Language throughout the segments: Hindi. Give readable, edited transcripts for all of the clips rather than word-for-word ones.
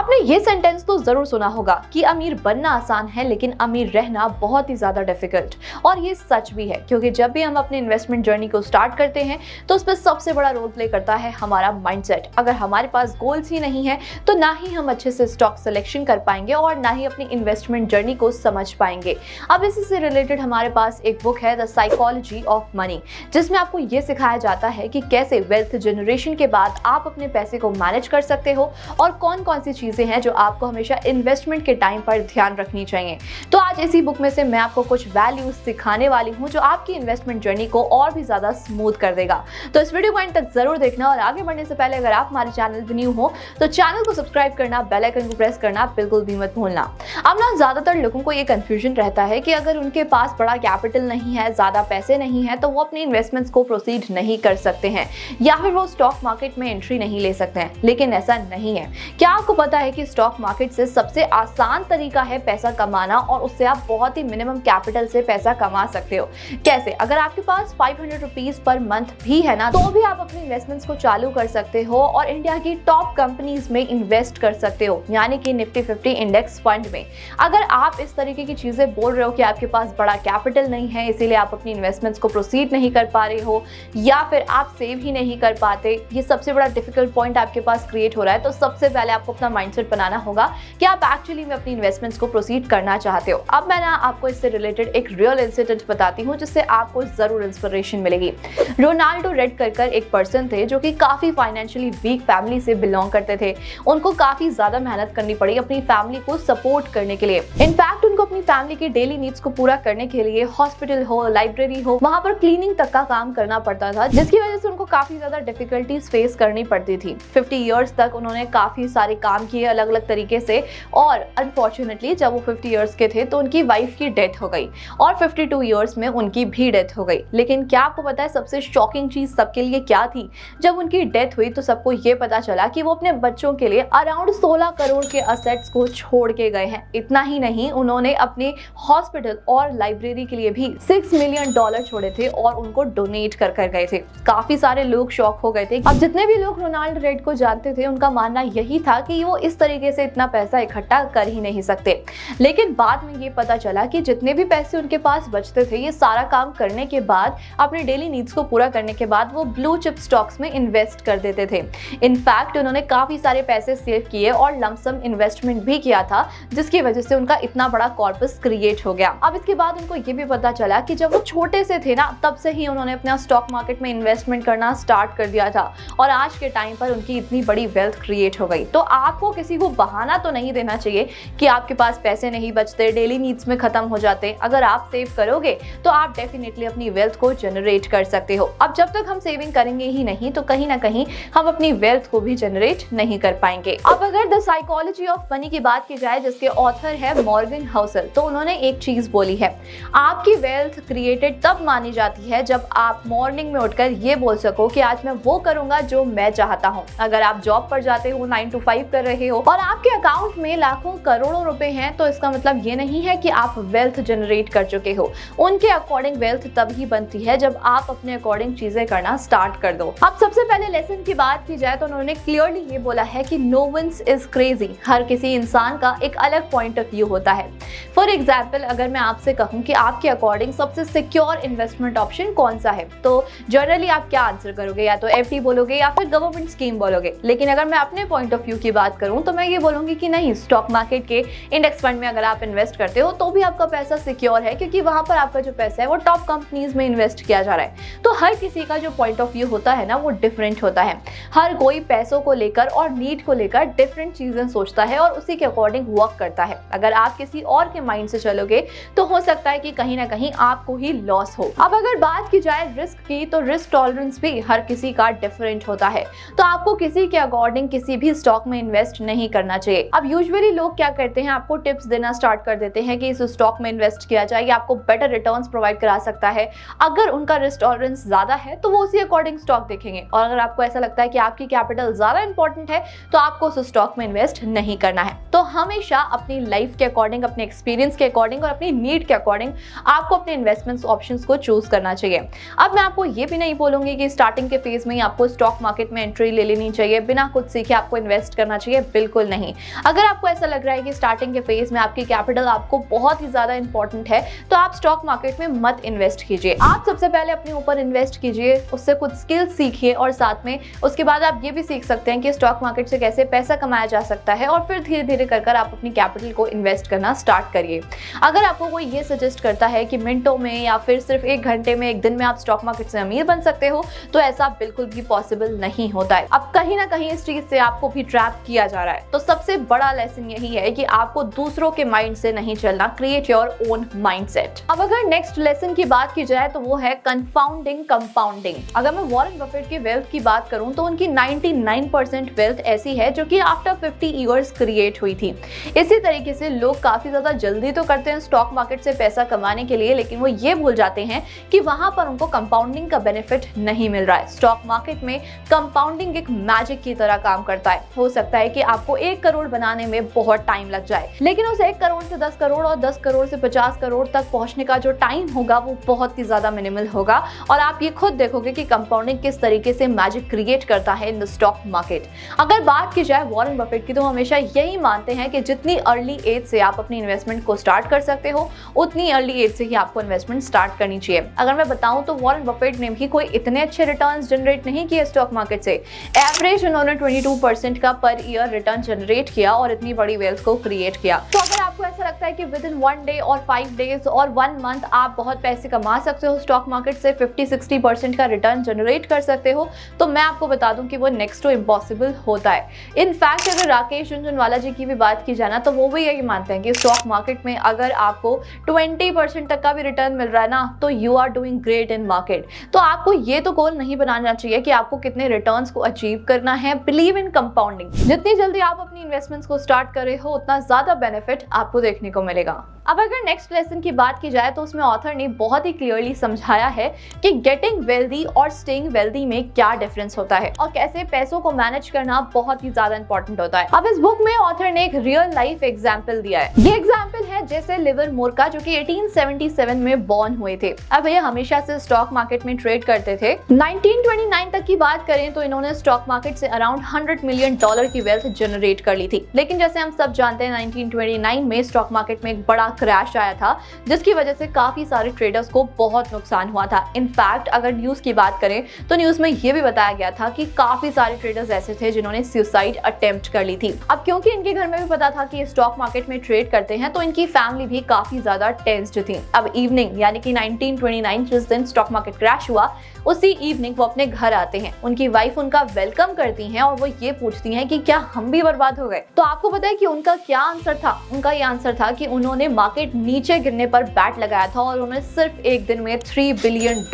आपने ये सेंटेंस तो जरूर सुना होगा कि अमीर बनना आसान है लेकिन अमीर रहना बहुत ही ज्यादा डिफिकल्ट। और ये सच भी है, क्योंकि जब भी हम अपने इन्वेस्टमेंट जर्नी को स्टार्ट करते हैं तो उसमें सबसे बड़ा रोल प्ले करता है हमारा माइंडसेट। अगर हमारे पास गोल्स ही नहीं है तो ना ही हम अच्छे से स्टॉक सिलेक्शन कर पाएंगे और ना ही अपनी इन्वेस्टमेंट जर्नी को समझ पाएंगे। अब इसी से रिलेटेड हमारे पास एक बुक है द साइकोलॉजी ऑफ मनी, जिसमें आपको ये सिखाया जाता है कि कैसे वेल्थ जनरेशन के बाद आप अपने पैसे को मैनेज कर सकते हो और कौन कौन सी चीजें हैं जो आपको हमेशा इन्वेस्टमेंट के टाइम पर ध्यान रखनी चाहिए। तो आज इसी बुक में से मैं आपको कुछ वैल्यूज सिखाने वाली हूं जो आपकी इन्वेस्टमेंट जर्नी को और भी ज्यादा स्मूथ कर देगा। तो इस वीडियो को एंड तक जरूर देखना और आगे बढ़ने से पहले अगर आप हमारे चैनल पर न्यू हो तो चैनल को सब्सक्राइब करना, बेल आइकन को प्रेस करना बिल्कुल भी मत भूलना। अब ना ज्यादातर लोगों को ये कंफ्यूजन रहता है कि अगर उनके पास बड़ा कैपिटल नहीं है, ज्यादा पैसे नहीं है, तो वो अपनी इन्वेस्टमेंट्स को प्रोसीड नहीं कर सकते हैं या फिर वो स्टॉक मार्केट में एंट्री नहीं ले सकते हैं। लेकिन ऐसा नहीं है। क्या आपको पता है कि स्टॉक मार्केट से सबसे आसान तरीका है पैसा कमाना और उससे आप बहुत ही मिनिमम कैपिटल से पैसा कमा सकते हो। कैसे? अगर आपके पास 500 रुपीज पर मंथ भी है ना, तो भी आप अपनी इन्वेस्टमेंट्स को चालू कर सकते हो और इंडिया की टॉप कंपनीज में इन्वेस्ट कर सकते हो, यानी कि निफ्टी 50 इंडेक्स फंड में। अगर आप इस तरीके की चीजें बोल रहे हो कि आपके पास बड़ा कैपिटल नहीं है इसीलिए आप अपनी इन्वेस्टमेंट्स को प्रोसीड नहीं कर पा रहे हो या फिर आप सेव ही नहीं कर पाते, ये सबसे बड़ा डिफिकल्ट पॉइंट आपके पास क्रिएट हो रहा है, तो सबसे पहले आपको अपना माइंडसेट बनाना होगा कि आप एक्चुअली में अपनी इन्वेस्टमेंट्स को प्रोसीड करना चाहते हो। अब मैं ना आपको इससे रिलेटेड एक रियल इंसिडेंट बताती हूँ जिससे आपको जरूर इंस्पिरेशन मिलेगी। रोनाल्डो रेडकर एक पर्सन थे जो कि काफी फाइनेंशियली वीक फैमिली से बिलोंग करते थे। उनको काफी ज्यादा मेहनत करनी पड़ी अपनी फैमिली को सपोर्ट करने के लिए। इनफैक्ट उनको अपनी फैमिली के डेली नीड्स को पूरा करने के लिए हॉस्पिटल हो, लाइब्रेरी हो, वहां पर क्लीनिंग तक का काम करना पड़ता था, जिसकी वजह से उनको काफी ज्यादा डिफिकल्टीज फेस करनी पड़ती थी। 50 इयर्स तक उन्होंने काफी सारे काम किए अलग अलग तरीके से और अनफॉर्चुनेटली जब वो 50 इयर्स के थे तो उनकी वाइफ की डेथ हो गई और 52 इयर्स में उनकी भी डेथ हो गई। लेकिन क्या आपको पता है सबसे शॉकिंग चीज सबके लिए क्या थी? जब उनकी डेथ हुई तो सबको ये पता चला कि वो अपने बच्चों के लिए अराउंड 16 करोड़ के असेट्स को छोड़ के गए हैं। इतना ही नहीं, उन्होंने अपने हॉस्पिटल और लाइब्रेरी के लिए भी $6 मिलियन छोड़े थे और उनको डोनेट कर गए थे। काफी सारे लोग शॉक हो गए थे। अब जितने भी लोग रोनाल्ड रेड को जानते थे उनका मानना यही था कि वो इस तरीके से इतना पैसा इकट्ठा कर ही नहीं सकते। लेकिन बाद में ये पता चला कि जितने भी पैसे उनके पास बचते थे, ये सारा काम करने के बाद, अपने डेली नीड्स को पूरा करने के बाद वो ब्लू चिप स्टॉक्स में इन्वेस्ट कर देते थे। इनफैक्ट उन्होंने काफी सारे पैसे सेव किए और लमसम इन्वेस्टमेंट भी किया था, जिसकी वजह से उनका इतना बड़ा कॉर्पस क्रिएट हो गया। अब इसके बाद उनको ये भी पता चला कि जब वो छोटे से थे ना, तब से ही उन्होंने अपना स्टॉक मार्केट में इन्वेस्टमेंट करना स्टार्ट कर दिया था और आज के टाइम पर उनकी इतनी बड़ी वेल्थ क्रिएट हो गई। तो आपको किसी को बहाना तो नहीं देना चाहिए कि आपके पास पैसे नहीं बचते, डेली नीड्स में खत्म हो जाते। अगर आप सेव करोगे तो आप डेफिनेटली अपनी वेल्थ को जनरेट कर सकते हो। अब जब तक हम सेविंग करेंगे ही नहीं तो कहीं ना कहीं हम अपनी वेल्थ को भी जनरेट नहीं कर पाएंगे। अब अगर द साइकोलॉजी ऑफ मनी की बात की जाए, जिसके ऑथर है मॉर्गन हाउसल, तो उन्होंने एक चीज बोली है, आपकी वेल्थ क्रिएटेड तब मानी जाती है जब आप मॉर्निंग में उठकर ये बोल सको कि आज मैं वो करूंगा जो मैं चाहता हूं। अगर आप जॉब पर जाते हो, 9 to 5 कर रहे हो और आपके अकाउंट में लाखों करोड़ों रुपए हैं, तो इसका मतलब ये नहीं है कि आप वेल्थ जनरेट कर चुके हो। उनके अकॉर्डिंग वेल्थ तभी बनती है जब आप अपने अकॉर्डिंग चीजें करना स्टार्ट कर दो। अब सबसे पहले लेसन की बात की जाए तो उन्होंने क्लियरली ये बोला है कि नो वंस इज क्रेजी। हर किसी इंसान का एक अलग पॉइंट ऑफ व्यू होता है। फॉर एग्जाम्पल, अगर मैं आपसे कहूँ कि आपके अकॉर्डिंग सबसे सिक्योर इन्वेस्टमेंट ऑप्शन कौन सा है, तो जनरली आप क्या आंसर करोगे? या तो एफडी बोलोगे या फिर गवर्नमेंट स्कीम बोलोगे। लेकिन अगर मैं अपने पॉइंट ऑफ व्यू की बात करूं तो मैं ये बोलूंगी कि नहीं, स्टॉक मार्केट के इंडेक्स फंड में अगर आप इन्वेस्ट करते हो तो भी आपका पैसा सिक्योर है, क्योंकि वहां पर आपका जो पैसा है वो टॉप कंपनीज में इन्वेस्ट किया जा रहा है। तो हर किसी का जो पॉइंट ऑफ व्यू होता है ना, वो डिफरेंट होता है। हर कोई पैसों को लेकर और नीड को लेकर डिफरेंट चीजें सोचता है और उसी के अकॉर्डिंग वर्क करता है। अगर आप किसी और के माइंड से चलोगे तो हो सकता है कि कहीं ना कहीं आपको ही लॉस हो। अब अगर बात की जाए रिस्क की, तो रिस्क टॉलरेंस भी हर किसी का डिफरेंट होता है। तो आपको किसी के अकॉर्डिंग किसी भी स्टॉक में इन्वेस्ट नहीं करना चाहिए। अब यूजुअली लोग क्या करते हैं, आपको टिप्स देना स्टार्ट कर देते हैं कि इस स्टॉक में इन्वेस्ट किया जाए, आपको बेटर रिटर्न्स प्रोवाइड करा सकता है। अगर उनका रिस्क टॉलरेंस ज्यादा है तो वो उसी अकॉर्डिंग स्टॉक देखेंगे, और अगर आपको ऐसा लगता है कि आपकी कैपिटल ज्यादा इंपॉर्टेंट है तो आपको उस स्टॉक में इन्वेस्ट नहीं करना है। तो हमेशा अपनी लाइफ के अकॉर्डिंग, अपने एक्सपीरियंस के अकॉर्डिंग और अपनी नीड के अकॉर्डिंग आपको अपने इन्वेस्टमेंट ऑप्शंस को चूज करना चाहिए। अब मैं आपको ये भी नहीं बोलूंगी कि स्टार्टिंग के फेज में ही आपको स्टॉक मार्केट में एंट्री ले लेनी चाहिए, बिना कुछ सीखे आपको इन्वेस्ट करना चाहिए, बिल्कुल नहीं। अगर आपको ऐसा लग रहा है कि स्टार्टिंग के फेज में आपकी कैपिटल आपको बहुत ही ज्यादा इंपॉर्टेंट है, तो आप स्टॉक मार्केट में मत इन्वेस्ट कीजिए। आप सबसे पहले अपने ऊपर इन्वेस्ट कीजिए, उससे कुछ स्किल्स सीखिए और साथ में उसके बाद आप ये भी सीख सकते हैं कि स्टॉक मार्केट से कैसे पैसा कमाया जा सकता है, और फिर धीरे धीरे कर आप अपनी कैपिटल को इन्वेस्ट करना स्टार्ट करिए। अगर आपको कोई ये सजेस्ट करता है कि मिनटों में या फिर सिर्फ 1 घंटे में, 1 दिन में आप स्टॉक मार्केट से अमीर बन सकते हो, तो ऐसा बिल्कुल भी पॉसिबल नहीं होता है। अब कहीं ना कहीं इस चीज से आपको भी ट्रैप किया जा रहा है। तो सबसे बड़ा लेसन यही है कि आपको दूसरों के माइंड से नहीं चलना, क्रिएट योर ओन माइंडसेट। अब अगर नेक्स्ट लेसन की बात की जाए तो वो है कंफाउंडिंग कंपाउंडिंग। अगर मैं वॉरेन बफेट की वेल्थ की बात करूं तो उनकी 99% वेल्थ ऐसी है जो कि आफ्टर 50 ईयर्स क्रिएट हुई थी। इसी तरीके से लोग काफी ज्यादा जल्दी तो करते हैं स्टॉक मार्केट से पैसा कमाने के लिए, लेकिन वो ये भूल जाते हैं कि वहां पर उनको कंपाउंडिंग का बेनिफिट नहीं मिल रहा है। स्टॉक मार्केट में कंपाउंडिंग एक मैजिक की तरह काम करता है। हो सकता है कि आपको 1 करोड़ बनाने में बहुत टाइम लग जाए, लेकिन उस 1 करोड़ से 10 करोड़ और 10 करोड़ से 50 करोड़ तक पहुंचने का जो टाइम होगा वो बहुत ही ज्यादा मिनिमल होगा, और आप ये खुद देखोगे कि कंपाउंडिंग किस तरीके से मैजिक क्रिएट करता है इन द स्टॉक मार्केट। अगर बात की जाए वॉरेन बफेट की, तो हमेशा यही मानते हैं कि जितनी अर्ली एज से आप अपनी इन्वेस्टमेंट को स्टार्ट कर सकते हो, उतनी अर्ली एज से ही आपको इन्वेस्टमेंट स्टार्ट करनी चाहिए। अगर मैं बताऊं तो वॉरेन बफेट ने भी कोई इतने अच्छे रिटर्न्स जनरेट नहीं किए स्टॉक मार्केट से। एवरेज उन्होंने 22% का पर ईयर रिटर्न जनरेट किया और इतनी बड़ी वेल्थ को क्रिएट किया। तो अगर आपको ऐसा लगता है कि विद इन 1 डे और 5 डेज और 1 मंथ आप बहुत पैसे कमा सकते हो, स्टॉक मार्केट से 50-60% का रिटर्न जनरेट कर सकते हो, तो मैं आपको बता दूं कि वो नेक्स्ट टू इम्पॉसिबल होता है। इनफैक्ट अगर राकेश झुनझुनवाला जी की भी बात की जाए ना, तो वो भी यही मानते हैं कि स्टॉक मार्केट में अगर आपको 20% तक का भी रिटर्न मिल रहा है ना, तो you are doing great in market. तो आपको ये तो गोल नहीं बनाना चाहिए कि आपको कितने रिटर्न्स को अचीव करना है। Believe in compounding. जितनी जल्दी आप अपनी इन्वेस्टमेंट्स को स्टार्ट कर रहे हो, उतना ज्यादा बेनिफिट आपको देखने को मिलेगा। अब अगर नेक्स्ट लेसन की बात की जाए तो उसमें ऑथर ने बहुत ही क्लियरली समझाया है कि गेटिंग वेल्दी और स्टेइंग वेल्दी में क्या डिफरेंस होता है और कैसे पैसों को मैनेज करना बहुत ही ज्यादा इंपॉर्टेंट होता है। अब इस बुक में ऑथर ने एक रियल लाइफ एग्जाम्पल दिया है। ये एग्जाम्पल है जैसे लिवरमोर का, जो कि 1877 में बॉर्न हुए थे। अब ये हमेशा से स्टॉक मार्केट में ट्रेड करते थे। 1929 तक की बात करें तो इन्होंने स्टॉक मार्केट से अराउंड $100 मिलियन की वेल्थ जनरेट कर ली थी। लेकिन जैसे हम सब जानते हैं 1929 में स्टॉक मार्केट में एक बड़ा क्रैश आया था, जिसकी वजह से काफी सारे ट्रेडर्स को बहुत नुकसान हुआ था। इनफैक्ट अगर न्यूज की बात करें तो न्यूज में यह भी बताया गया था कि काफी सारे ट्रेडर्स ऐसे थे जिन्होंने सुसाइड अटेम्प्ट कर ली थी। अब क्योंकि इनके घर में भी पता था कि स्टॉक मार्केट में ट्रेड करते हैं, तो इनकी फैमिली भी काफी ज्यादा टेंस्ड थी। अब इवनिंग यानी कि 1929 जिस दिन स्टॉक मार्केट क्रैश हुआ, उसी इवनिंग वो अपने घर आते हैं। उनकी वाइफ उनका वेलकम करती हैं और वो ये पूछती हैं कि क्या हम भी बर्बाद हो गए। तो आपको पता है कि उनका क्या आंसर था? उनका ये आंसर था कि उन्होंने मार्केट नीचे गिरने पर बैट लगाया था और उन्होंने सिर्फ एक दिन में $3 बिलियन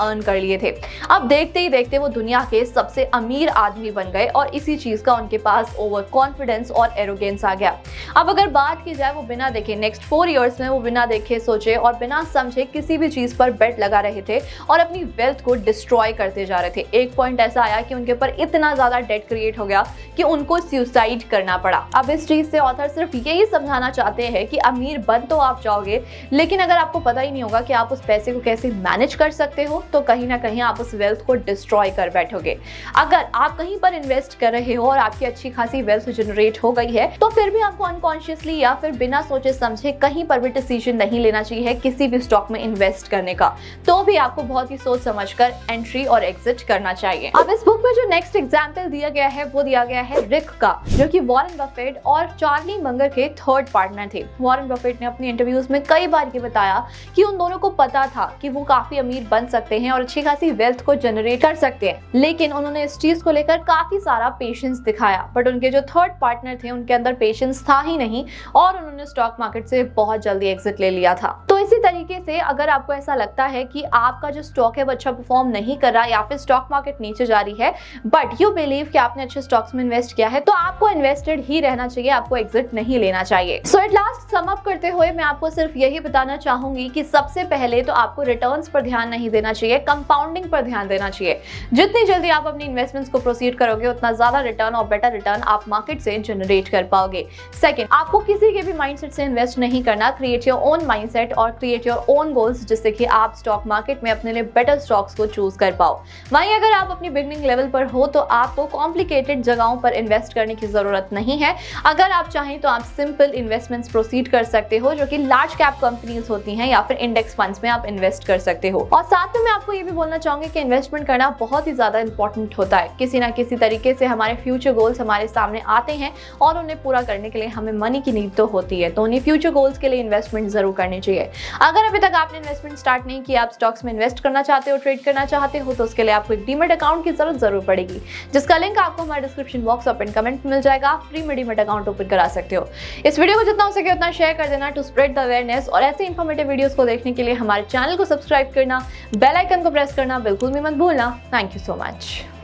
अर्न कर लिए थे। अब देखते ही देखते वो दुनिया के सबसे अमीर आदमी बन गए और इसी चीज का उनके पास ओवर कॉन्फिडेंस और एरोगेंस आ गया। अब अगर बात की जाए, वो बिना देखे नेक्स्ट 4 इयर्स में वो बिना देखे सोचे और बिना समझे किसी भी चीज पर बेट लगा रहे थे और अपनी वेल्थ को डिस्ट्रॉय करते जा रहे थे। एक पॉइंट ऐसा आया कि उनके ऊपर इतना ज्यादा डेट क्रिएट हो गया कि उनको सुसाइड करना पड़ा। अब इस चीज से ऑथर सिर्फ यही समझाना चाहते हैं कि अमीर बन तो आप जाओगे, लेकिन अगर आपको पता ही नहीं होगा कि आप उस पैसे को कैसे मैनेज कर सकते हो, तो कहीं ना कहीं आप उस वेल्थ को डिस्ट्रॉय कर बैठोगे। अगर आप कहीं पर इन्वेस्ट कर रहे हो और आपकी अच्छी खासी वेल्थ जनरेट हो गई है, तो फिर भी आपको अनकॉन्शियसली या फिर बिना सोचे समझे कहीं पर भी डिसीजन नहीं लेना चाहिए किसी भी स्टॉक में इन्वेस्ट करने का। तो भी आपको बहुत ही सोच समझकर एंट्री और एग्जिट करना चाहिए। अब इस बुक में जो नेक्स्ट एग्जाम्पल दिया गया है वो दिया गया है रिक का, जो कि वॉरेन बफेट और चार्ली मंगर के थर्ड पार्टनर थे। वॉरेन बफेट ने अपनी इंटरव्यूज में कई बार ये बताया कि उन दोनों को पता था कि वो काफी अमीर बन सकते हैं और अच्छी खासी वेल्थ को जनरेट कर सकते हैं, लेकिन उन्होंने इस चीज को लेकर काफी सारा पेशेंस दिखाया। बट उनके जो थर्ड पार्टनर थे उनके अंदर पेशेंस था ही नहीं और उन्होंने स्टॉक मार्केट से बहुत जल्दी एग्जिट ले लिया था। तो इसी तरीके से अगर आपको ऐसा लगता है कि आपका जो स्टॉक है वो अच्छा परफॉर्म नहीं कर रहा या फिर स्टॉक मार्केट नीचे जा रही है, बट यू बिलीव कि आपने अच्छे स्टॉक्स में इन्वेस्ट किया है, तो आपको इन्वेस्टेड ही रहना चाहिए, आपको एग्जिट नहीं लेना चाहिए। सो एट लास्ट सम अप करते करते हुए मैं आपको सिर्फ यही बताना चाहूंगी कि सबसे पहले तो आपको रिटर्न्स पर ध्यान नहीं देना चाहिए, कंपाउंडिंग पर ध्यान देना चाहिए। जितनी जल्दी आप अपनी इन्वेस्टमेंट्स को प्रोसीड करोगे उतना ज्यादा रिटर्न और बेटर रिटर्न आप मार्केट से जनरेट कर पाओगे। सेकंड, आपको किसी के भी माइंडसेट से इन्वेस्ट नहीं करना। क्रिएट योर ओन माइंडसेट और क्रिएट योर ओन गोल्स, जिससे कि आप स्टॉक मार्केट में अपने लिए बेटर स्टॉक्स को चूज कर पाओ। वहीं अगर आप अपनी बिगनिंग लेवल पर हो तो आपको कॉम्प्लिकेटेड जगहों पर इन्वेस्ट करने की जरूरत नहीं है। अगर आप चाहें तो आप सिंपल इन्वेस्टमेंट्स प्रोसीड कर सकते हो, जो कि लार्ज कैप कंपनीज होती हैं, या फिर इंडेक्स फंड्स में आप इन्वेस्ट कर सकते हो। और साथ में मैं आपको ये भी बोलना चाहूंगी कि इन्वेस्टमेंट करना बहुत ही ज्यादा इंपॉर्टेंट होता है। किसी ना किसी तरीके से हमारे फ्यूचर गोल्स हमारे सामने आते हैं और उन्हें पूरा करने के लिए हमें मनी की नीड तो होती है, तो उन्हें फ्यूचर गोल्स के लिए इन्वेस्टमेंट जरूर करनी चाहिए। अगर अभी तक आपने इन्वेस्टमेंट स्टार्ट नहीं किया, आप स्टॉक्स में इन्वेस्ट करना चाहते हो, ट्रेड करना चाहते हो, तो उसके लिए आपको एक डीमैट अकाउंट की जरूरत जरूर पड़ेगी, जिसका लिंक आपको हमारे डिस्क्रिप्शन बॉक्स और पिन कमेंट में मिल जाएगा। आप फ्री में डीमैट अकाउंट ओपन करा सकते हो। इस वीडियो को जितना हो सके उतना शेयर कर देना टू स्प्रेड द अवेयरनेस, और ऐसे इंफॉर्मेटिव वीडियोस को देखने के लिए हमारे चैनल को सब्सक्राइब करना, बेल आइकन को प्रेस करना बिल्कुल भी मत भूलना। Thank you so much.